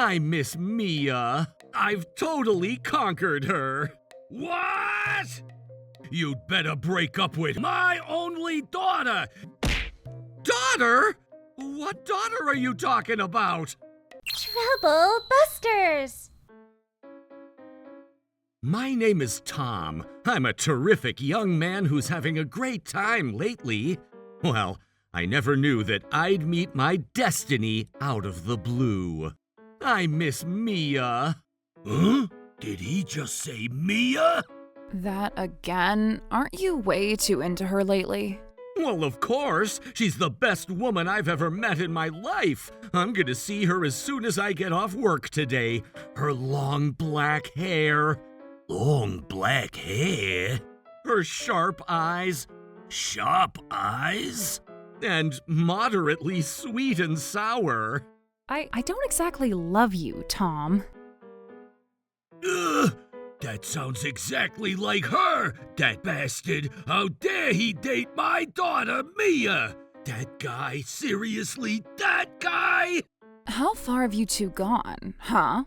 I miss Mia. I've totally conquered her. What? You'd better break up with my only daughter. Daughter? What daughter are you talking about? Trouble Busters! My name is Tom. I'm a terrific young man who's having a great time lately. Well, I never knew that I'd meet my destiny out of the blue. I miss Mia. Huh? Did he just say Mia? That again? Aren't you way too into her lately? Well, of course. She's the best woman I've ever met in my life. I'm gonna see her as soon as I get off work today. Her long black hair. Long black hair? Her sharp eyes. Sharp eyes? And moderately sweet and sour. I don't exactly love you, Tom. Ugh! That sounds exactly like her, that bastard. How dare he date my daughter, Mia? That guy, seriously, that guy? How far have you two gone, huh?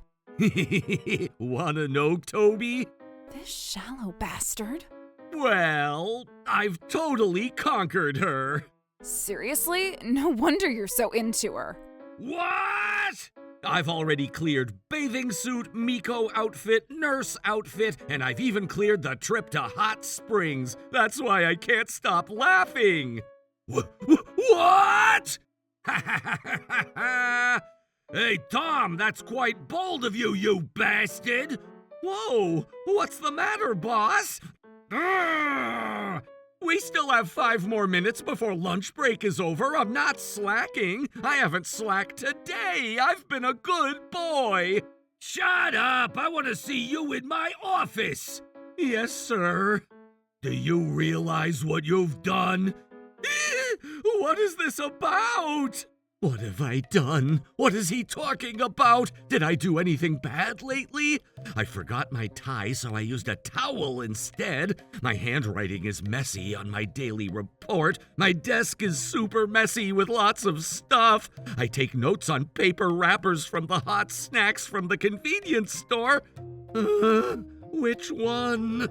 Wanna know, Toby? This shallow bastard. Well, I've totally conquered her. Seriously? No wonder you're so into her. What? I've already cleared bathing suit, Miko outfit, nurse outfit, and I've even cleared the trip to Hot Springs. That's why I can't stop laughing. What? Hey, Tom, that's quite bold of you, you bastard. Whoa, what's the matter, boss? Urgh! We still have 5 more minutes before lunch break is over. I'm not slacking. I haven't slacked today. I've been a good boy. Shut up. I want to see you in my office. Yes, sir. Do you realize what you've done? What is this about? What have I done? What is he talking about? Did I do anything bad lately? I forgot my tie, so I used a towel instead. My handwriting is messy on my daily report. My desk is super messy with lots of stuff. I take notes on paper wrappers from the hot snacks from the convenience store. Which one?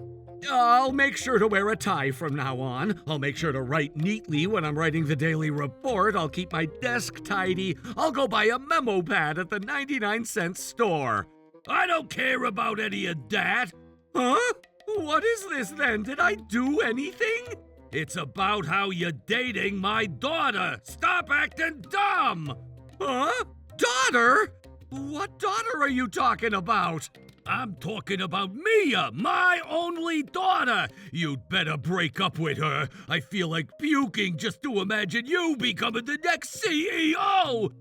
I'll make sure to wear a tie from now on. I'll make sure to write neatly when I'm writing the daily report. I'll keep my desk tidy. I'll go buy a memo pad at the 99-cent store. I don't care about any of that. Huh? What is this then? Did I do anything? It's about how you're dating my daughter. Stop acting dumb. Huh? Daughter? What daughter are you talking about? I'm talking about Mia, my only daughter. You'd better break up with her. I feel like puking just to imagine you becoming the next CEO.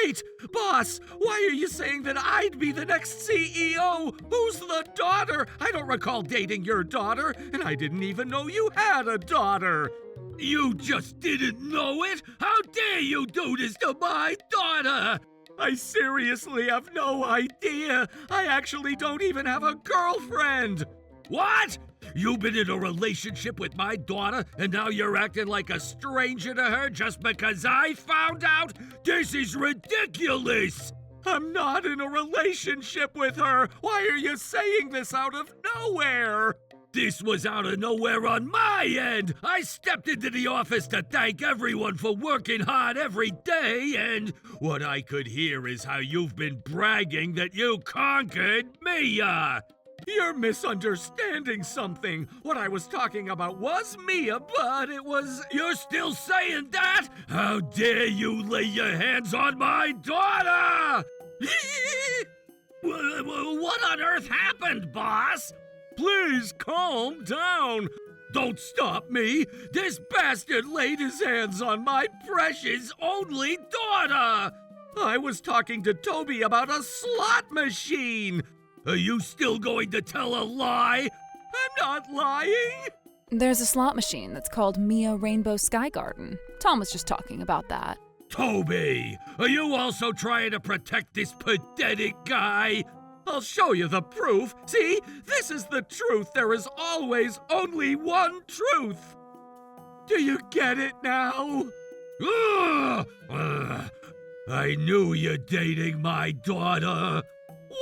Wait, boss, why are you saying that I'd be the next CEO? Who's the daughter? I don't recall dating your daughter, and I didn't even know you had a daughter. You just didn't know it? How dare you do this to my daughter? I seriously have no idea. I actually don't even have a girlfriend. What? You've been in a relationship with my daughter, and now you're acting like a stranger to her just because I found out? This is ridiculous. I'm not in a relationship with her. Why are you saying this out of nowhere? This was out of nowhere on my end. I stepped into the office to thank everyone for working hard every day, and what I could hear is how you've been bragging that you conquered Mia. You're misunderstanding something. What I was talking about was Mia, but it was... You're still saying that? How dare you lay your hands on my daughter? What on earth happened, boss? Please calm down. Don't stop me. This bastard laid his hands on my precious only daughter. I was talking to Toby about a slot machine. Are you still going to tell a lie? I'm not lying. There's a slot machine that's called Mia Rainbow Sky Garden. Tom was just talking about that. Toby, are you also trying to protect this pathetic guy? I'll show you the proof. See, this is the truth. There is always only one truth. Do you get it now? I knew you're dating my daughter.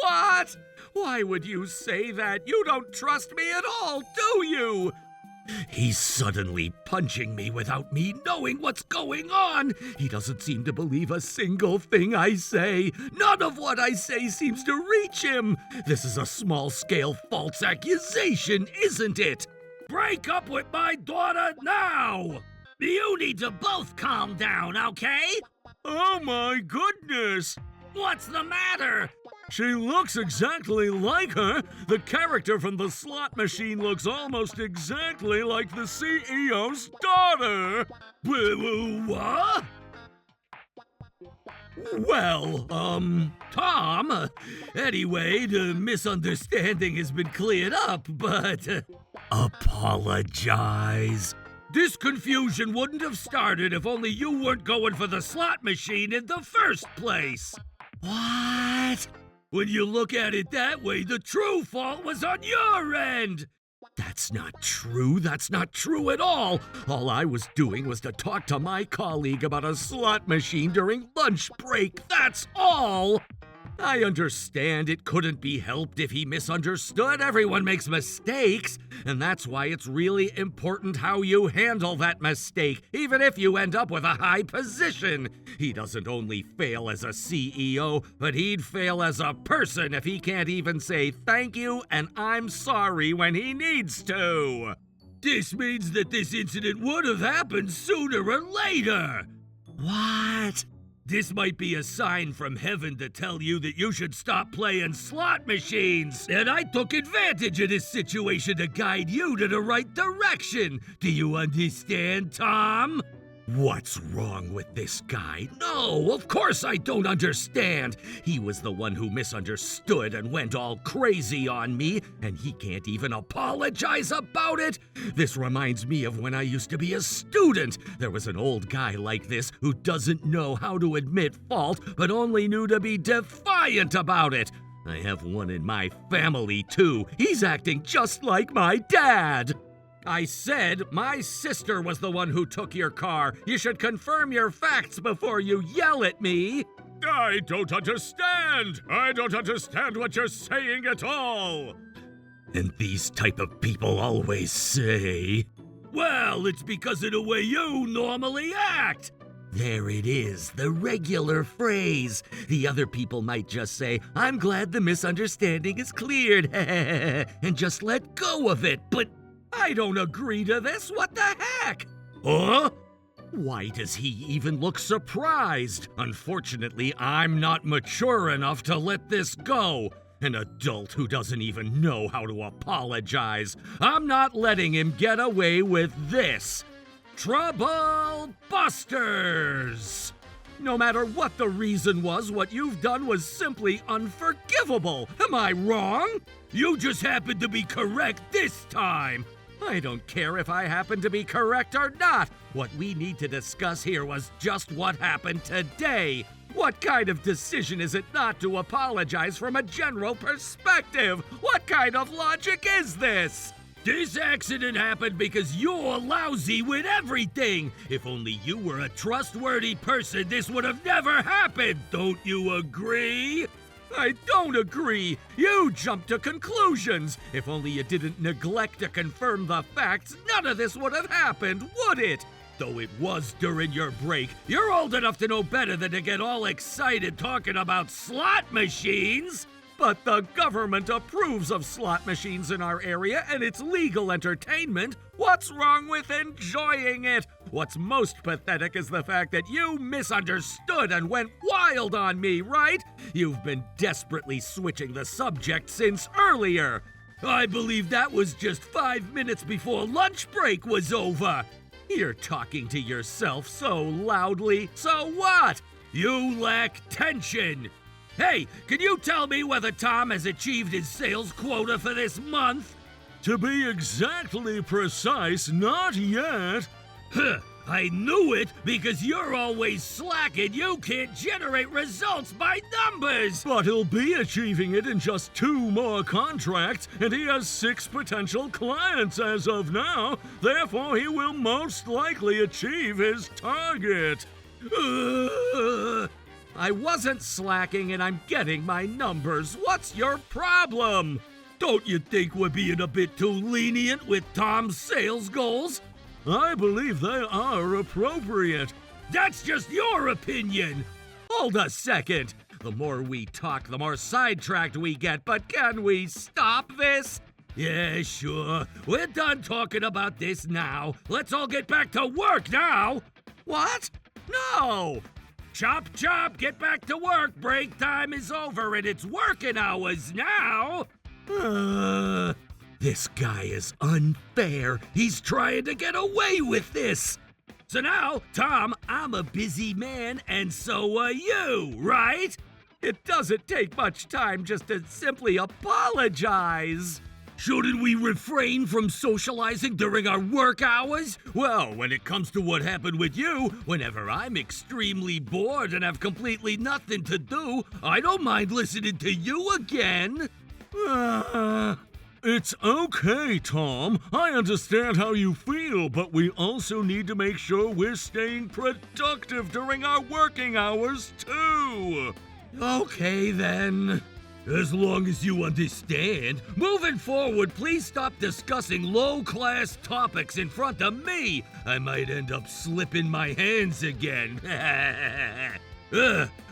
What? Why would you say that? You don't trust me at all, do you? He's suddenly punching me without me knowing what's going on. He doesn't seem to believe a single thing I say. None of what I say seems to reach him. This is a small-scale false accusation, isn't it? Break up with my daughter now! You need to both calm down, okay? Oh my goodness! What's the matter? She looks exactly like her. The character from the slot machine looks almost exactly like the CEO's daughter. What? Well, Tom, anyway, the misunderstanding has been cleared up, but apologize. This confusion wouldn't have started if only you weren't going for the slot machine in the first place. What? When you look at it that way, the true fault was on your end. That's not true. That's not true at all. All I was doing was to talk to my colleague about a slot machine during lunch break. That's all. I understand it couldn't be helped if he misunderstood. Everyone makes mistakes, and that's why it's really important how you handle that mistake, even if you end up with a high position. He doesn't only fail as a CEO, but he'd fail as a person if he can't even say thank you and I'm sorry when he needs to. This means that this incident would have happened sooner or later. What? This might be a sign from heaven to tell you that you should stop playing slot machines. And I took advantage of this situation to guide you to the right direction. Do you understand, Tom? What's wrong with this guy? No, of course I don't understand. He was the one who misunderstood and went all crazy on me, and he can't even apologize about it. This reminds me of when I used to be a student. There was an old guy like this who doesn't know how to admit fault, but only knew to be defiant about it. I have one in my family, too. He's acting just like my dad. I said my sister was the one who took your car. You should confirm your facts before you yell at me. I don't understand. I don't understand what you're saying at all. And these type of people always say, well, it's because of the way you normally act. There it is, the regular phrase. The other people might just say, I'm glad the misunderstanding is cleared, and just let go of it, but I don't agree to this. What the heck? Huh? Why does he even look surprised? Unfortunately, I'm not mature enough to let this go. An adult who doesn't even know how to apologize. I'm not letting him get away with this. Trouble Busters! No matter what the reason was, what you've done was simply unforgivable. Am I wrong? You just happened to be correct this time. I don't care if I happen to be correct or not. What we need to discuss here was just what happened today. What kind of decision is it not to apologize from a general perspective? What kind of logic is this? This accident happened because you're lousy with everything. If only you were a trustworthy person, this would have never happened. Don't you agree? I don't agree. You jumped to conclusions. If only you didn't neglect to confirm the facts, none of this would have happened, would it? Though it was during your break, you're old enough to know better than to get all excited talking about slot machines. But the government approves of slot machines in our area, and it's legal entertainment. What's wrong with enjoying it? What's most pathetic is the fact that you misunderstood and went wild on me, right? You've been desperately switching the subject since earlier. I believe that was just 5 minutes before lunch break was over. You're talking to yourself so loudly. So what? You lack tension. Hey, can you tell me whether Tom has achieved his sales quota for this month? To be exactly precise, not yet. Huh, I knew it because you're always slacking. You can't generate results by numbers. But he'll be achieving it in just 2 more contracts, and he has 6 potential clients as of now. Therefore, he will most likely achieve his target. I wasn't slacking and I'm getting my numbers. What's your problem? Don't you think we're being a bit too lenient with Tom's sales goals? I believe they are appropriate. That's just your opinion. Hold a second. The more we talk, the more sidetracked we get, but can we stop this? Yeah, sure. We're done talking about this now. Let's all get back to work now. What? No! Chop, chop, get back to work. Break time is over and it's working hours now. This guy is unfair. He's trying to get away with this. So now, Tom, I'm a busy man and so are you, right? It doesn't take much time just to simply apologize. Shouldn't we refrain from socializing during our work hours? Well, when it comes to what happened with you, whenever I'm extremely bored and have completely nothing to do, I don't mind listening to you again. It's okay, Tom. I understand how you feel, but we also need to make sure we're staying productive during our working hours, too. Okay, then. As long as you understand. Moving forward, please stop discussing low-class topics in front of me. I might end up slipping my hands again.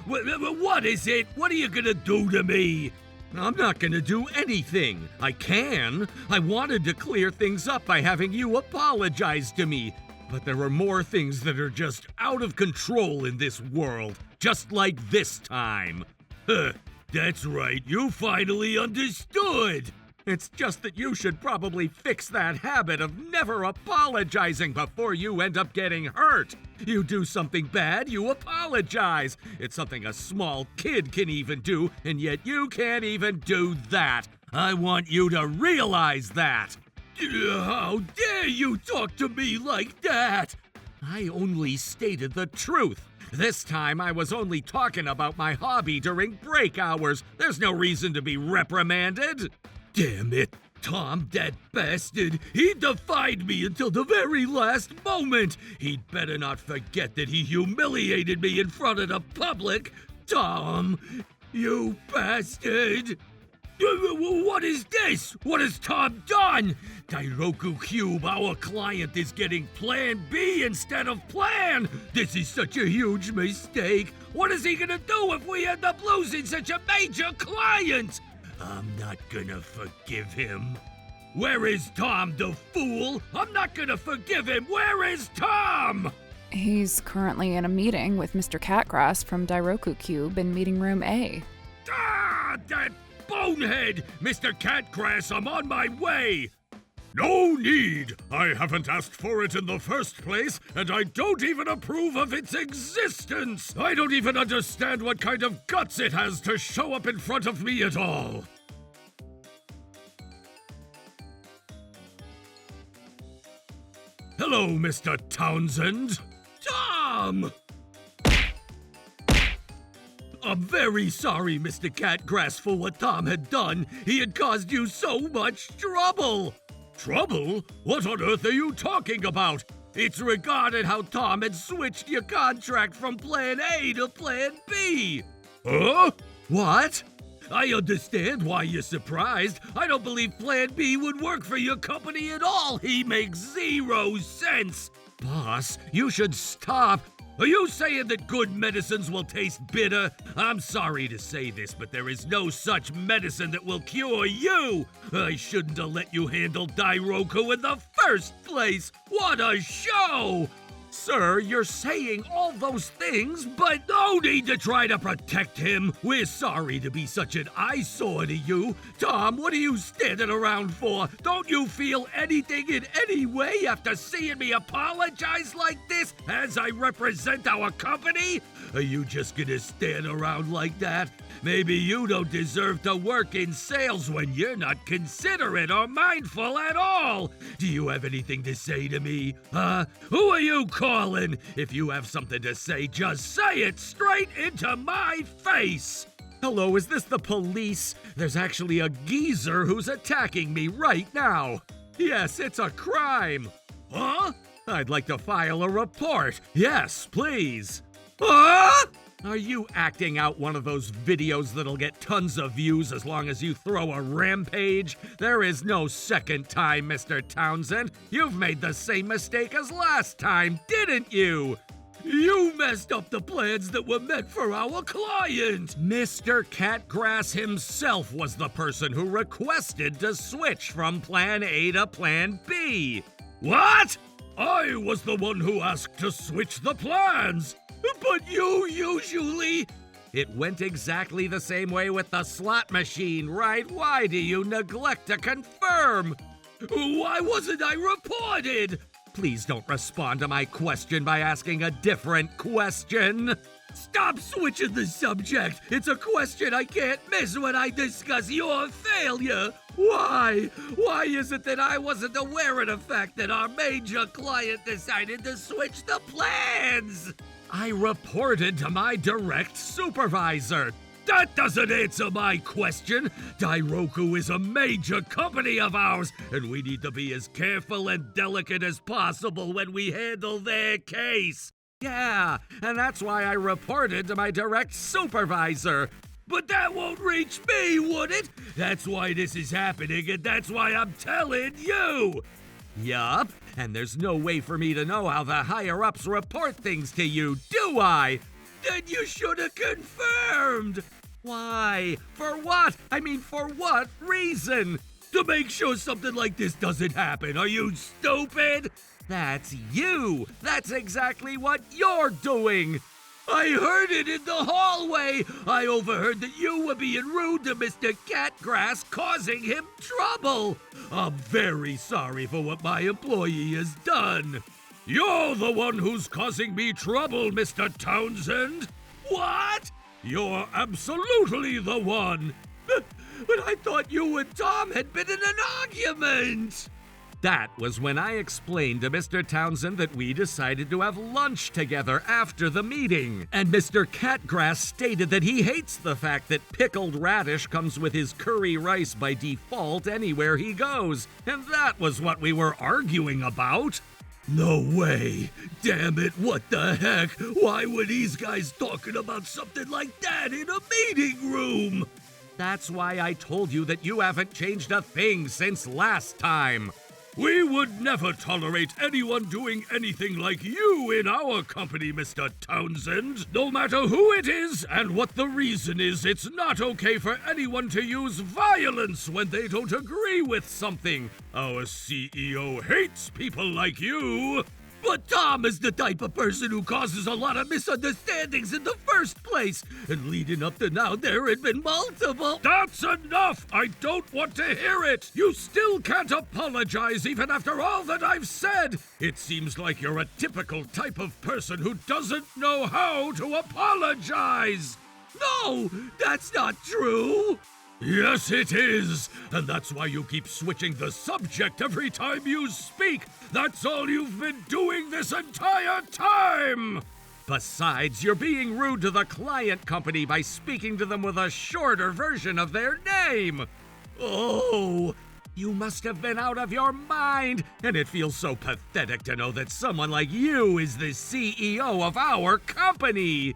What is it? What are you gonna do to me? I'm not gonna do anything. I can. I wanted to clear things up by having you apologize to me. But there are more things that are just out of control in this world. Just like this time. That's right, you finally understood! It's just that you should probably fix that habit of never apologizing before you end up getting hurt. You do something bad, you apologize. It's something a small kid can even do, and yet you can't even do that. I want you to realize that. How dare you talk to me like that? I only stated the truth. This time I was only talking about my hobby during break hours. There's no reason to be reprimanded. Damn it, Tom, that bastard. He defied me until the very last moment. He'd better not forget that he humiliated me in front of the public. Tom, you bastard. What is this? What has Tom done? Dairoku Cube, our client is getting Plan B instead of Plan. This is such a huge mistake. What is he gonna do if we end up losing such a major client? I'm not gonna forgive him. Where is Tom, the fool? I'm not gonna forgive him. Where is Tom? He's currently in a meeting with Mr. Catgrass from Dairoku Cube in meeting room A. Ah, that bonehead! Mr. Catgrass, I'm on my way! No need! I haven't asked for it in the first place, and I don't even approve of its existence! I don't even understand what kind of guts it has to show up in front of me at all! Hello, Mr. Townsend. Tom! I'm very sorry, Mr. Catgrass, for what Tom had done. He had caused you so much trouble. Trouble? What on earth are you talking about? It's regarding how Tom had switched your contract from Plan A to Plan B. Huh? What? I understand why you're surprised. I don't believe Plan B would work for your company at all. He makes zero sense. Boss, you should stop. Are you saying that good medicines will taste bitter? I'm sorry to say this, but there is no such medicine that will cure you! I shouldn't have let you handle Dairoku in the first place! What a show! Sir, you're saying all those things, but no need to try to protect him. We're sorry to be such an eyesore to you. Tom, what are you standing around for? Don't you feel anything in any way after seeing me apologize like this as I represent our company? Are you just gonna stand around like that? Maybe you don't deserve to work in sales when you're not considerate or mindful at all. Do you have anything to say to me? Huh? Who are you calling? If you have something to say, just say it straight into my face. Hello, is this the police? There's actually a geezer who's attacking me right now. Yes, it's a crime. Huh? I'd like to file a report. Yes, please. Huh? Are you acting out one of those videos that'll get tons of views as long as you throw a rampage? There is no second time, Mr. Townsend. You've made the same mistake as last time, didn't you? You messed up the plans that were meant for our client! Mr. Catgrass himself was the person who requested to switch from Plan A to Plan B. What? I was the one who asked to switch the plans! But you usually... It went exactly the same way with the slot machine, right? Why do you neglect to confirm? Why wasn't I reported? Please don't respond to my question by asking a different question. Stop switching the subject. It's a question I can't miss when I discuss your failure. Why? Why is it that I wasn't aware of the fact that our major client decided to switch the plans? I reported to my direct supervisor. That doesn't answer my question. Dairoku is a major company of ours, and we need to be as careful and delicate as possible when we handle their case. Yeah, and that's why I reported to my direct supervisor. But that won't reach me, would it? That's why this is happening, and that's why I'm telling you. Yup, and there's no way for me to know how the higher-ups report things to you, do I? Then you should have confirmed! Why? For what? I mean, for what reason? To make sure something like this doesn't happen. Are you stupid? That's you! That's exactly what you're doing! I heard it in the hallway! I overheard that you were being rude to Mr. Catgrass, causing him trouble! I'm very sorry for what my employee has done. You're the one who's causing me trouble, Mr. Townsend! What? You're absolutely the one! But I thought you and Tom had been in an argument! That was when I explained to Mr. Townsend that we decided to have lunch together after the meeting. And Mr. Catgrass stated that he hates the fact that pickled radish comes with his curry rice by default anywhere he goes. And that was what we were arguing about. No way! Damn it, what the heck? Why were these guys talking about something like that in a meeting room? That's why I told you that you haven't changed a thing since last time. We would never tolerate anyone doing anything like you in our company, Mr. Townsend. No matter who it is and what the reason is, it's not okay for anyone to use violence when they don't agree with something. Our CEO hates people like you. But Tom is the type of person who causes a lot of misunderstandings in the first place. And leading up to now, there had been multiple... That's enough! I don't want to hear it! You still can't apologize even after all that I've said! It seems like you're a typical type of person who doesn't know how to apologize! No, that's not true! Yes, it is! And that's why you keep switching the subject every time you speak! That's all you've been doing this entire time! Besides, you're being rude to the client company by speaking to them with a shorter version of their name! Oh, you must have been out of your mind! And it feels so pathetic to know that someone like you is the CEO of our company!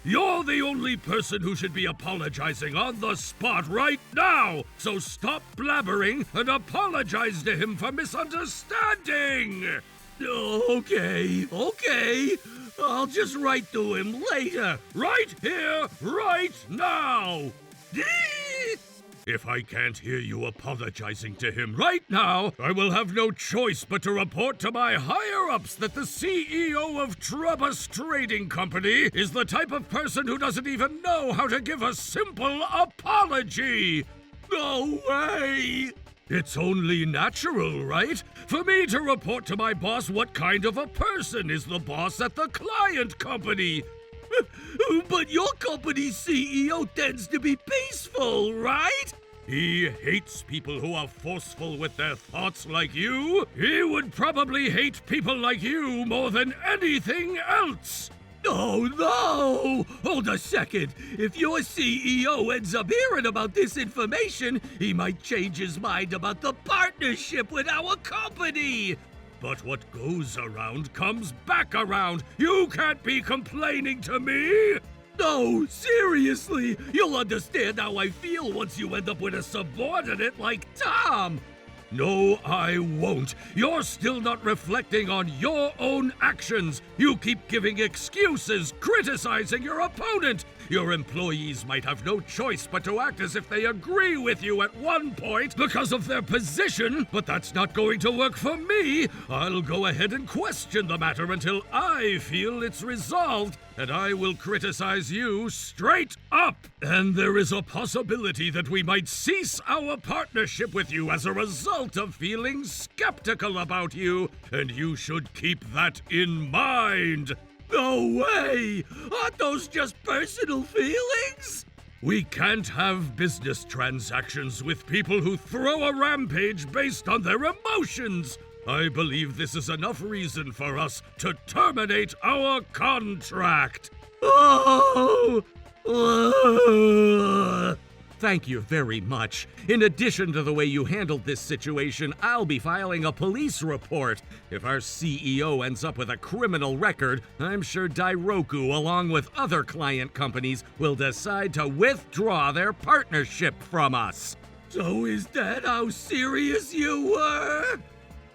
You're the only person who should be apologizing on the spot right now! So stop blabbering and apologize to him for misunderstanding! Okay. I'll just write to him later. Right here, right now! If I can't hear you apologizing to him right now, I will have no choice but to report to my higher-ups that the CEO of Trubus Trading Company is the type of person who doesn't even know how to give a simple apology. No way! It's only natural, right? For me to report to my boss what kind of a person is the boss at the client company. But your company's CEO tends to be peaceful, right? He hates people who are forceful with their thoughts like you. He would probably hate people like you more than anything else. Oh, no! Hold a second. If your CEO ends up hearing about this information, he might change his mind about the partnership with our company. But what goes around comes back around. You can't be complaining to me. No, seriously, you'll understand how I feel once you end up with a subordinate like Tom. No, I won't. You're still not reflecting on your own actions. You keep giving excuses, criticizing your opponent. Your employees might have no choice but to act as if they agree with you at one point because of their position, but that's not going to work for me. I'll go ahead and question the matter until I feel it's resolved, and I will criticize you straight up. And there is a possibility that we might cease our partnership with you as a result of feeling skeptical about you, and you should keep that in mind. No way! Aren't those just personal feelings? We can't have business transactions with people who throw a rampage based on their emotions. I believe this is enough reason for us to terminate our contract. Oh! Thank you very much. In addition to the way you handled this situation, I'll be filing a police report. If our CEO ends up with a criminal record, I'm sure Dairoku, along with other client companies, will decide to withdraw their partnership from us. So is that how serious you were?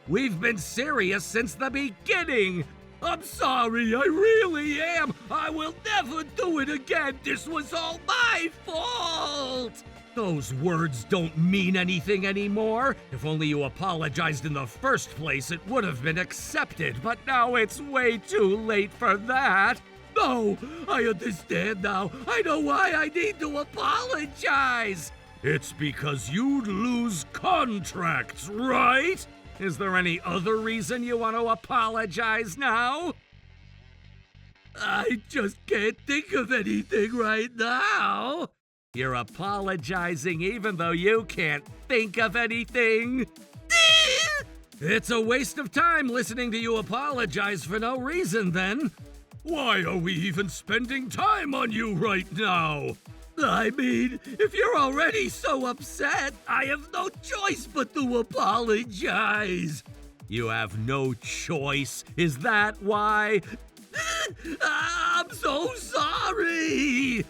We've been serious since the beginning. I'm sorry, I really am. I will never do it again. This was all my fault. Those words don't mean anything anymore. If only you apologized in the first place, it would have been accepted. But now it's way too late for that. No, I understand now. I know why I need to apologize. It's because you'd lose contracts, right? Is there any other reason you want to apologize now? I just can't think of anything right now. You're apologizing even though you can't think of anything? It's a waste of time listening to you apologize for no reason then. Why are we even spending time on you right now? I mean, if you're already so upset, I have no choice but to apologize. You have no choice? Is that why? I'm so sorry.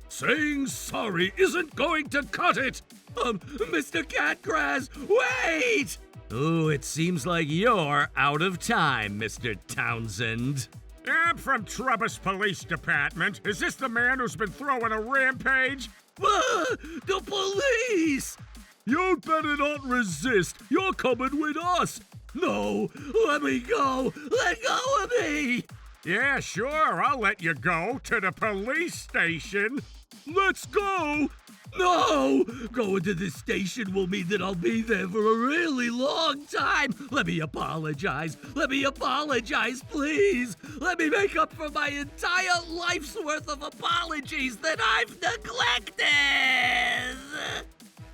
Saying sorry isn't going to cut it. Mr. Catgrass, wait! Oh, it seems like you're out of time, Mr. Townsend. I'm from Trubus Police Department. Is this the man who's been throwing a rampage? The police! You'd better not resist. You're coming with us. No, let me go. Let go of me. Yeah, sure. I'll let you go to the police station. Let's go. No! Going to the station will mean that I'll be there for a really long time. Let me apologize. Let me apologize, please. Let me make up for my entire life's worth of apologies that I've neglected.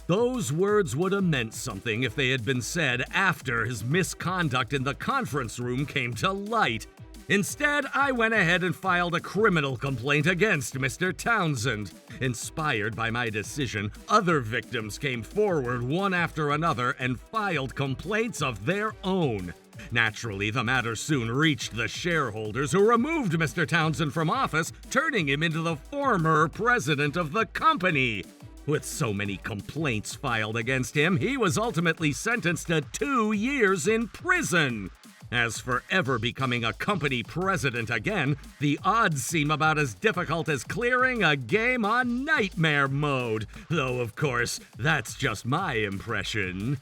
Those words would have meant something if they had been said after his misconduct in the conference room came to light. Instead, I went ahead and filed a criminal complaint against Mr. Townsend. Inspired by my decision, other victims came forward one after another and filed complaints of their own. Naturally, the matter soon reached the shareholders who removed Mr. Townsend from office, turning him into the former president of the company. With so many complaints filed against him, he was ultimately sentenced to 2 years in prison. As for ever becoming a company president again, the odds seem about as difficult as clearing a game on nightmare mode. Though, of course, that's just my impression.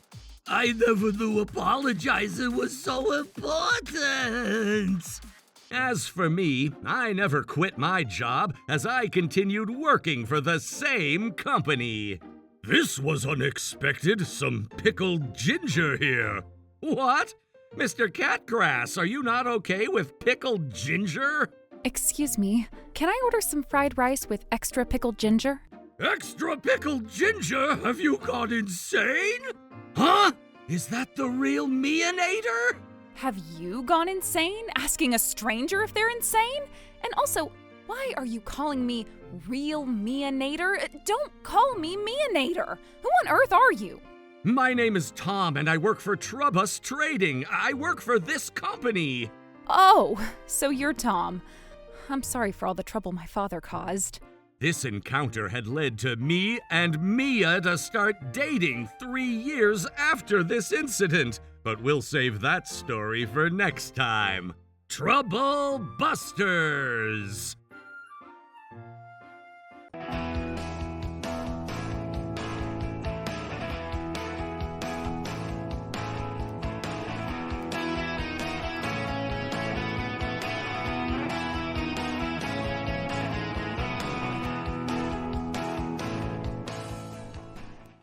I never knew apologizing was so important. As for me, I never quit my job as I continued working for the same company. This was unexpected. Some pickled ginger here. What? Mr. Catgrass, are you not okay with pickled ginger? Excuse me, can I order some fried rice with extra pickled ginger? Extra pickled ginger? Have you gone insane? Huh? Is that the real Meonator? Have you gone insane, asking a stranger if they're insane? And also, why are you calling me real Meonator? Don't call me Meonator. Who on earth are you? My name is Tom, and I work for Trubus Trading. I work for this company. Oh, so you're Tom. I'm sorry for all the trouble my father caused. This encounter had led to me and Mia to start dating 3 years after this incident. But we'll save that story for next time. Trouble Busters!